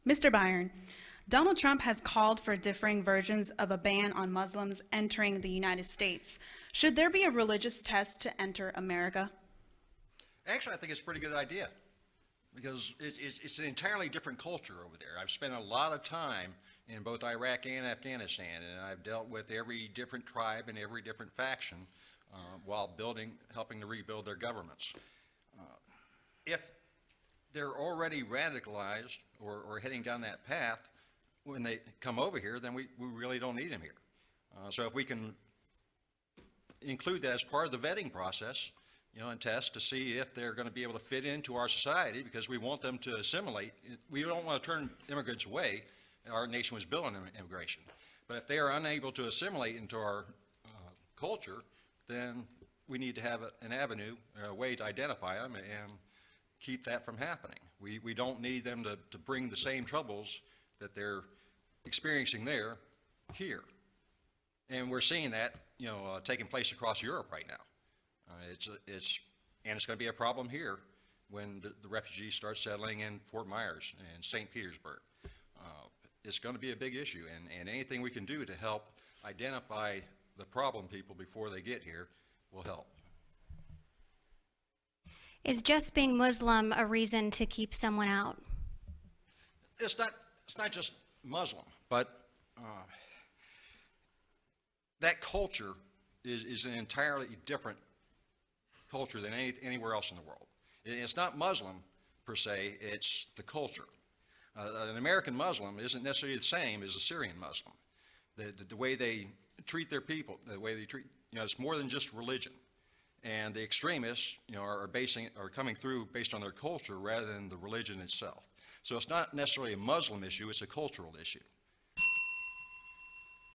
Mr. Byron, Donald Trump has called for differing versions of a ban on Muslims entering the United States. Should there be a religious test to enter America? Actually, I think it's a pretty good idea because it's an entirely different culture over there. I've spent a lot of time in both Iraq and Afghanistan, and I've dealt with every different tribe and every different faction while helping to rebuild their governments. If they're already radicalized or heading down that path, when they come over here, then we really don't need them here. So if we can include that as part of the vetting process, and test to see if they're going to be able to fit into our society, because we want them to assimilate. We don't want to turn immigrants away. Our nation was built on immigration. But if they are unable to assimilate into our culture, then we need to have an avenue, a way to identify them and keep that from happening. We don't need them to bring the same troubles that they're experiencing there here. And we're seeing that taking place across Europe right now. It's going to be a problem here when the refugees start settling in Fort Myers and St. Petersburg. It's going to be a big issue, and anything we can do to help identify the problem people before they get here will help. Is just being Muslim a reason to keep someone out? It's not just Muslim, but that culture is an entirely different culture than anywhere else in the world. It's not Muslim per se, it's the culture. An American Muslim isn't necessarily the same as a Syrian Muslim. The way they treat their people, the way they treat, it's more than just religion. And the extremists, are coming through based on their culture rather than the religion itself. So it's not necessarily a Muslim issue, it's a cultural issue.